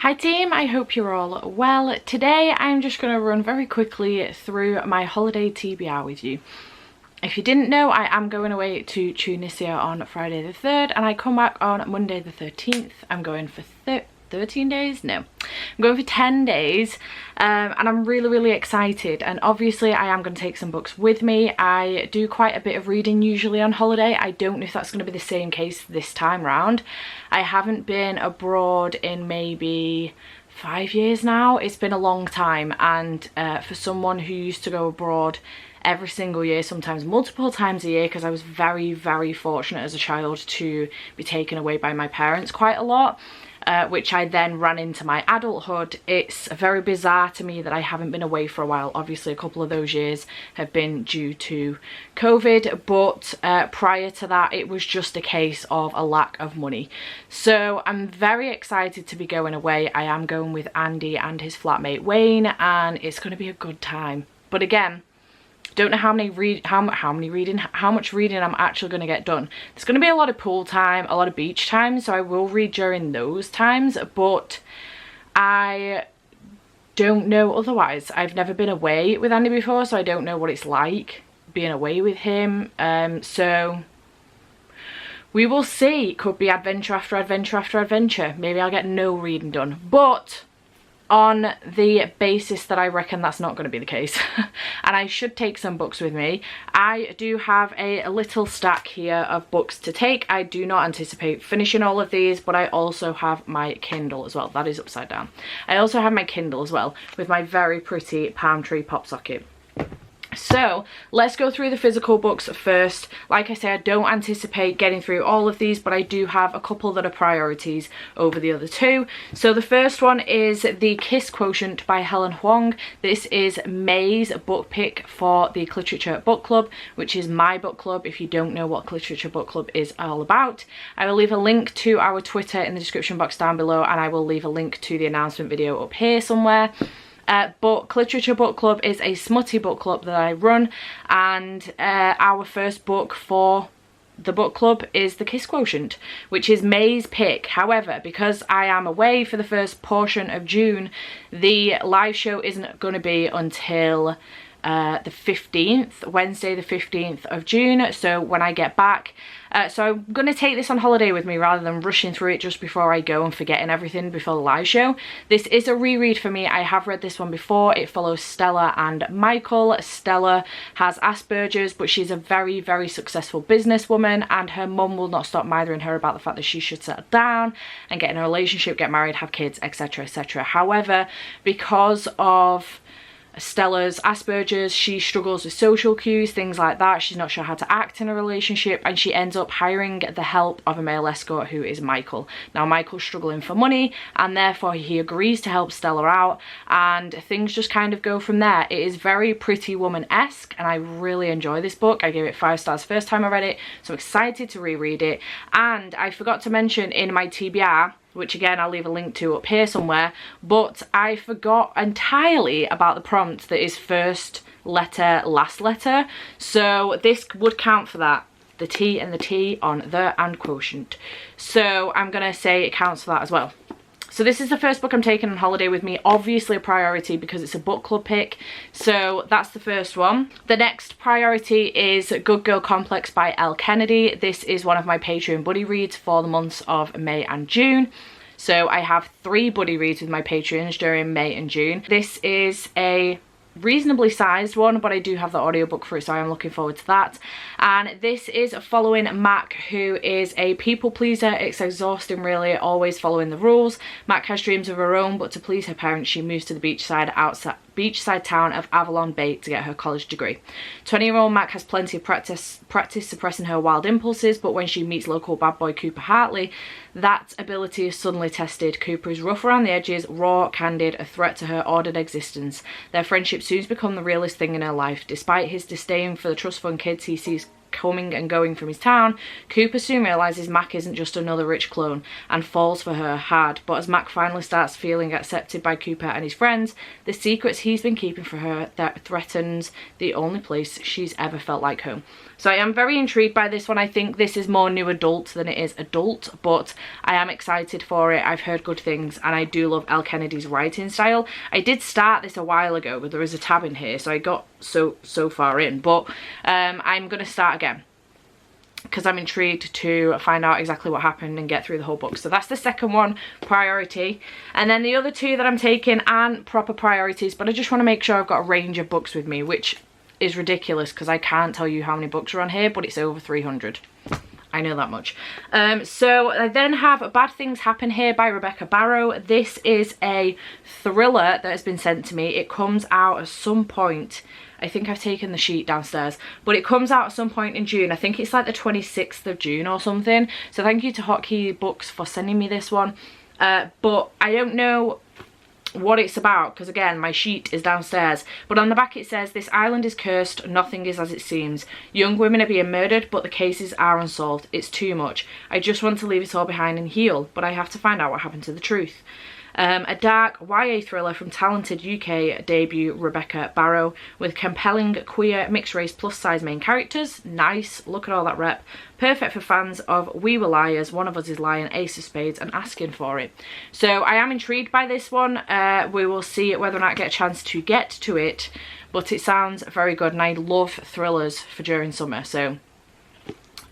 Hi team, I hope you're all well. Today I'm just going to run very quickly through my holiday TBR with you. If you didn't know, I am going away to Tunisia on Friday the 3rd and I come back on Monday the 13th. I'm going for 13 days? No. I'm going for 10 days and I'm really excited, and obviously I am going to take some books with me. I do quite a bit of reading usually on holiday. I don't know if that's going to be the same case this time round. I haven't been abroad in maybe 5 years now. It's been a long time, and for someone who used to go abroad every single year, sometimes multiple times a year, because I was very fortunate as a child to be taken away by my parents quite a lot, which I then ran into my adulthood. It's very bizarre to me that I haven't been away for a while. Obviously a couple of those years have been due to COVID, but prior to that it was just a case of a lack of money. So I'm very excited to be going away. I am going with Andy and his flatmate Wayne, and it's going to be a good time. But again, don't know how much reading I'm actually going to get done. There's going to be a lot of pool time, a lot of beach time, so I will read during those times, but I don't know otherwise. I've never been away with Andy before, so I don't know what it's like being away with him. So we will see. It could be adventure after adventure after adventure. Maybe I'll get no reading done, but on the basis that I reckon that's not going to be the case and I should take some books with me. I do have a little stack here of books to take. I do not anticipate finishing all of these, but I also have my Kindle as well. That is upside down. I also have my Kindle as well with my very pretty palm tree pop socket. So let's go through the physical books first. Like I say, I don't anticipate getting through all of these, but I do have a couple that are priorities over the other two. So the first one is The Kiss Quotient by Helen Huang. This is May's book pick for the Literature Book Club, which is my book club. If you don't know what Literature Book Club is all about, I will leave a link to our Twitter in the description box down below, and I will leave a link to the announcement video up here somewhere. But Literature Book Club is a smutty book club that I run, and our first book for the book club is The Kiss Quotient, which is May's pick. However, because I am away for the first portion of June, the live show isn't going to be until the 15th, Wednesday the 15th of June, so when I get back. So I'm going to take this on holiday with me rather than rushing through it just before I go and forgetting everything before the live show. This is a reread for me. I have read this one before. It follows Stella and Michael. Stella has Asperger's, but she's a very successful businesswoman, and her mum will not stop mithering her about the fact that she should settle down and get in a relationship, get married, have kids, etc, etc. However, because of Stella's Asperger's, she struggles with social cues, things like that. She's not sure how to act in a relationship, and she ends up hiring the help of a male escort who is Michael. Now Michael's struggling for money, and therefore he agrees to help Stella out, and things just kind of go from there. It is very Pretty Woman-esque, and I really enjoy this book. I gave it 5 stars first time I read it, so I'm excited to reread it. And I forgot to mention in my TBR, which again I'll leave a link to up here somewhere, but I forgot entirely about the prompt that is first letter, last letter. So this would count for that. The T and the T on the and quotient. So I'm gonna say it counts for that as well. So this is the first book I'm taking on holiday with me, obviously a priority because it's a book club pick. So that's the first one. The next priority is Good Girl Complex by Elle Kennedy. This is one of my Patreon buddy reads for the months of May and June. So I have 3 buddy reads with my Patreons during May and June. This is a reasonably sized one, but I do have the audiobook for it, so I'm looking forward to that. And this is following Mac, who is a people pleaser. It's exhausting really, always following the rules. Mac has dreams of her own, but to please her parents she moves to the beachside town of Avalon Bay to get her college degree. 20-year-old Mac has plenty of practice suppressing her wild impulses, but when she meets local bad boy Cooper Hartley, that ability is suddenly tested. Cooper is rough around the edges, raw, candid, a threat to her ordered existence. Their friendship soon becomes the realest thing in her life. Despite his disdain for the trust fund kids he sees coming and going from his town, Cooper soon realises Mac isn't just another rich clone and falls for her hard. But as Mac finally starts feeling accepted by Cooper and his friends, the secrets he's been keeping for her that threatens the only place she's ever felt like home. So I am very intrigued by this one. I think this is more new adult than it is adult, but I am excited for it. I've heard good things, and I do love Elle Kennedy's writing style. I did start this a while ago, but there is a tab in here, so I got so far in, but I'm going to start again, because I'm intrigued to find out exactly what happened and get through the whole book. So that's the second one, priority. And then the other two that I'm taking aren't proper priorities, but I just want to make sure I've got a range of books with me, which is ridiculous because I can't tell you how many books are on here, but it's over 300. I know that much. So I then have Bad Things Happen Here by Rebecca Barrow. This is a thriller that has been sent to me. It comes out at some point. I think I've taken the sheet downstairs, but it comes out at some point in June. I think it's like the 26th of June or something. So thank you to Hotkey Books for sending me this one. But I don't know what it's about, because again, my sheet is downstairs. But on the back it says, "This island is cursed, nothing is as it seems. Young women are being murdered, but the cases are unsolved. It's too much. I just want to leave it all behind and heal, but I have to find out what happened to the truth." A dark YA thriller from talented UK debut Rebecca Barrow, with compelling queer mixed race plus size main characters. Nice, look at all that rep. Perfect for fans of We Were Liars, One of Us is Lying, Ace of Spades and Asking for It. So I am intrigued by this one. We will see whether or not I get a chance to get to it, but it sounds very good, and I love thrillers for during summer, so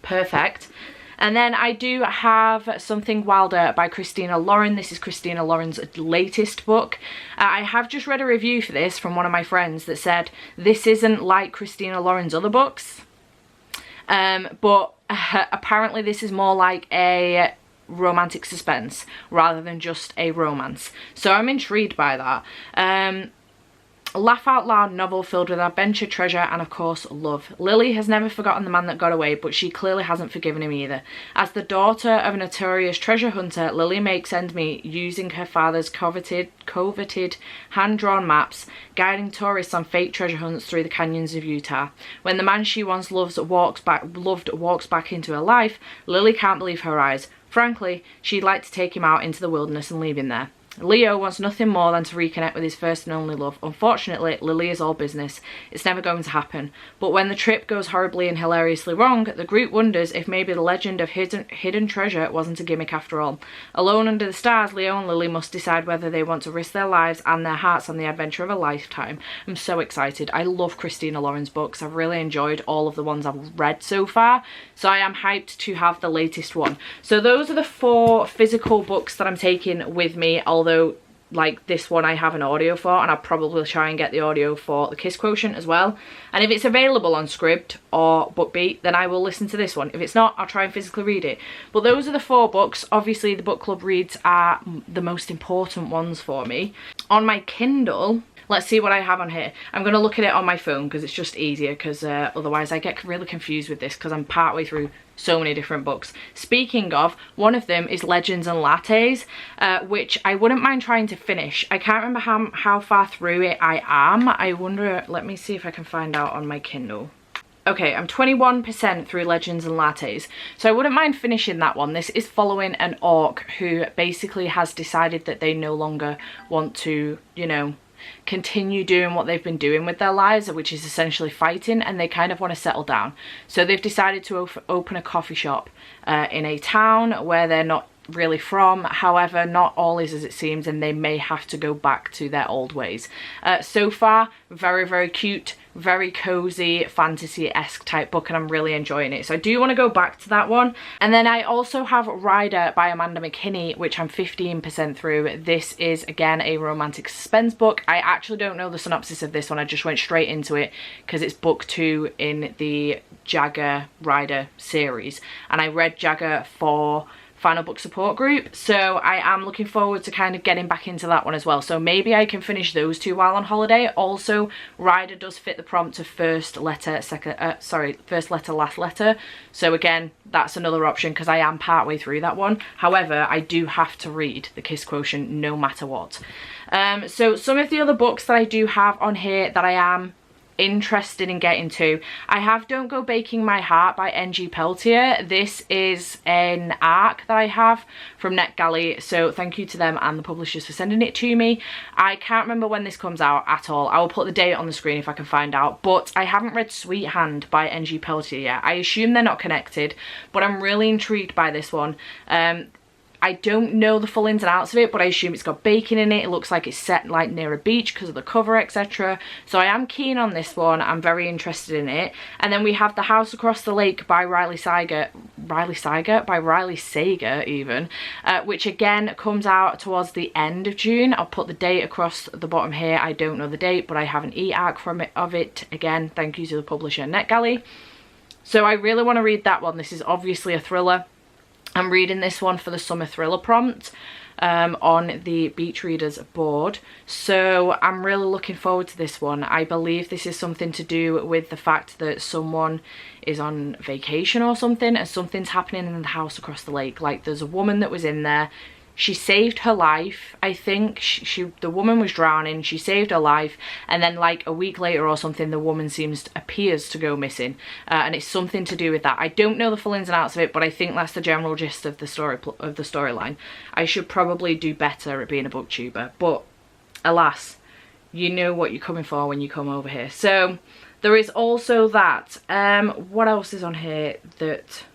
perfect. And then I do have Something Wilder by Christina Lauren. This is Christina Lauren's latest book. I have just read a review for this from one of my friends that said this isn't like Christina Lauren's other books. But apparently this is more like a romantic suspense rather than just a romance. So I'm intrigued by that. Laugh out loud novel filled with adventure, treasure and of course love. Lily has never forgotten the man that got away, but she clearly hasn't forgiven him either. As the daughter of a notorious treasure hunter, Lily makes ends meet using her father's coveted hand-drawn maps, guiding tourists on fake treasure hunts through the canyons of Utah. When the man she once loved walks back into her life, Lily can't believe her eyes. Frankly, she'd like to take him out into the wilderness and leave him there. Leo wants nothing more than to reconnect with his first and only love. Unfortunately, Lily is all business. It's never going to happen. But when the trip goes horribly and hilariously wrong, the group wonders if maybe the legend of hidden treasure wasn't a gimmick after all. Alone under the stars, Leo and Lily must decide whether they want to risk their lives and their hearts on the adventure of a lifetime. I'm so excited. I love Christina Lauren's books. I've really enjoyed all of the ones I've read so far. So I am hyped to have the latest one. So those are the 4 physical books that I'm taking with me, although like this one I have an audio for, and I'll probably try and get the audio for the Kiss Quotient as well. And if it's available on Scribd or BookBeat, then I will listen to this one. If it's not, I'll try and physically read it. But those are the 4 books. Obviously the book club reads are the most important ones for me. On my Kindle, let's see what I have on here. I'm going to look at it on my phone because it's just easier, because otherwise I get really confused with this because I'm partway through so many different books. Speaking of, one of them is Legends and Lattes, which I wouldn't mind trying to finish. I can't remember how far through it I am. I wonder, let me see if I can find out on my Kindle. Okay, I'm 21% through Legends and Lattes, so I wouldn't mind finishing that one. This is following an orc who basically has decided that they no longer want to, you know, continue doing what they've been doing with their lives, which is essentially fighting, and they kind of want to settle down. So they've decided to open a coffee shop in a town where they're not really from. However, not all is as it seems, and they may have to go back to their old ways. So far, very, very cute, very cozy, fantasy-esque type book, and I'm really enjoying it. So I do want to go back to that one. And then I also have Ryder by Amanda Mckinney, which I'm 15% through. This is, again, a romantic suspense book. I actually don't know the synopsis of this one. I just went straight into it because it's book 2 in the Jagger Ryder series. And I read Jagger for Final Book Support Group, so I am looking forward to kind of getting back into that one as well. So maybe I can finish those 2 while on holiday. Also, Ryder does fit the prompt of first letter, last letter. So again, that's another option because I am partway through that one. However, I do have to read the Kiss Quotient no matter what. So some of the other books that I do have on here that I am interested in getting to. I have Don't Go Baking My Heart by NG Peltier. This is an arc that I have from NetGalley, so thank you to them and the publishers for sending it to me. I can't remember when this comes out at all. I will put the date on the screen if I can find out, but I haven't read Sweet Hand by NG Peltier yet. I assume they're not connected, but I'm really intrigued by this one. I don't know the full ins and outs of it, but I assume it's got baking in it. It looks like it's set like near a beach because of the cover, etc. So I am keen on this one. I'm very interested in it. And then we have The House Across the Lake by Riley Sagar even, which again comes out towards the end of June. I'll put the date across the bottom here. I don't know the date, but I have an e-arc of it. Again, thank you to the publisher NetGalley. So I really want to read that one. This is obviously a thriller. I'm reading this one for the summer thriller prompt on the Beach Readers board, so I'm really looking forward to this one. I believe this is something to do with the fact that someone is on vacation or something and something's happening in the house across the lake. Like, there's a woman that was in there. She saved her life, I think. The woman was drowning, she saved her life, and then like a week later or something, the woman appears to go missing, and it's something to do with that. I don't know the full ins and outs of it, but I think that's the general gist of the storyline. I should probably do better at being a booktuber, but alas, you know what you're coming for when you come over here. So there is also that. What else is on here that...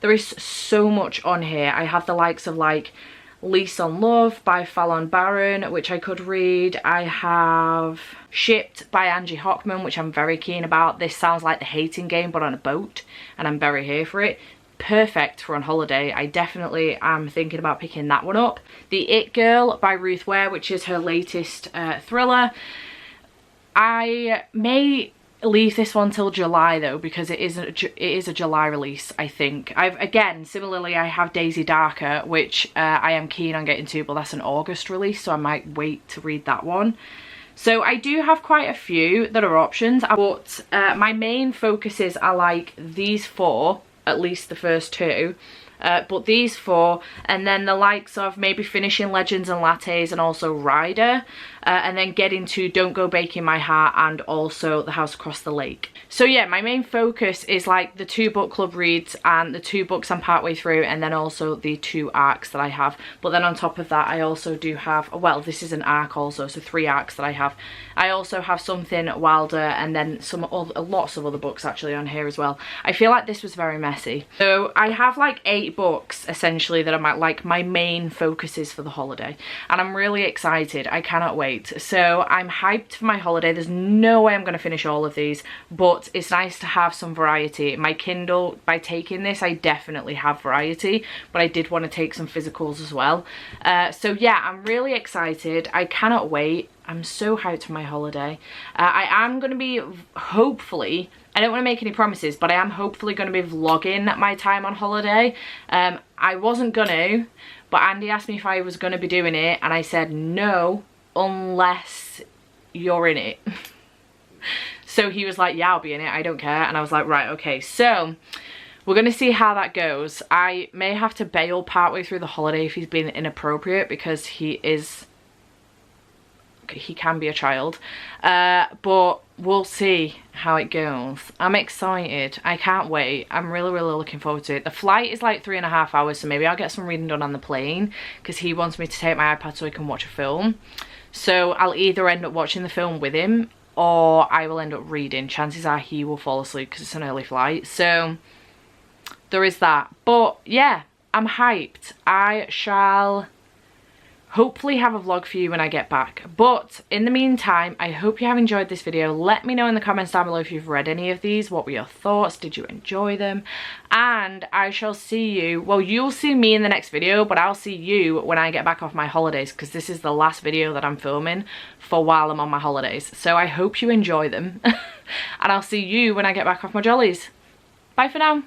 There is so much on here. I have the likes of like Lease on Love by Fallon Barron, which I could read. I have Shipped by Angie Hockman, which I'm very keen about. This sounds like The Hating Game but on a boat, and I'm very here for it. Perfect for on holiday. I definitely am thinking about picking that one up. The It Girl by Ruth Ware, which is her latest thriller. I may leave this one till July though, because it is a July release, I think. Similarly, I have Daisy Darker, which I am keen on getting to, but that's an August release, so I might wait to read that one. So I do have quite a few that are options, but my main focuses are like these four, at least the first two. But these four, and then the likes of maybe finishing Legends and Lattes and also Ryder, and then getting to Don't Go Baking My Heart and also The House Across the Lake. So yeah, my main focus is like the 2 book club reads and the 2 books I'm partway through, and then also the 2 arcs that I have. But then on top of that, I also do have, well, this is an arc also, so 3 arcs that I have. I also have Something Wilder, and then lots of other books actually on here as well. I feel like this was very messy. So I have like 8 books essentially that are like my main focuses for the holiday, and I'm really excited. I cannot wait. So I'm hyped for my holiday. There's no way I'm going to finish all of these, but it's nice to have some variety. My Kindle, by taking this, I definitely have variety, but I did want to take some physicals as well. So yeah, I'm really excited. I cannot wait. I'm so hyped for my holiday. I am going to be, hopefully, I don't want to make any promises, but I am hopefully going to be vlogging my time on holiday. I wasn't going to, but Andy asked me if I was going to be doing it, and I said no, unless you're in it. So he was like, yeah, I'll be in it, I don't care. And I was like, right, okay. So we're going to see how that goes. I may have to bail partway through the holiday if he's being inappropriate, because he can be a child, but we'll see how it goes. I'm excited. I can't wait. I'm really looking forward to it. The flight is like 3.5 hours, so maybe I'll get some reading done on the plane, because he wants me to take my iPad so he can watch a film. So I'll either end up watching the film with him, or I will end up reading. Chances are he will fall asleep because it's an early flight. So there is that. But yeah, I'm hyped. I shall hopefully have a vlog for you when I get back. But in the meantime, I hope you have enjoyed this video. Let me know in the comments down below if you've read any of these. What were your thoughts? Did you enjoy them? And I shall see you, well, you'll see me in the next video, but I'll see you when I get back off my holidays, because this is the last video that I'm filming for while I'm on my holidays. So I hope you enjoy them. And I'll see you when I get back off my jollies. Bye for now.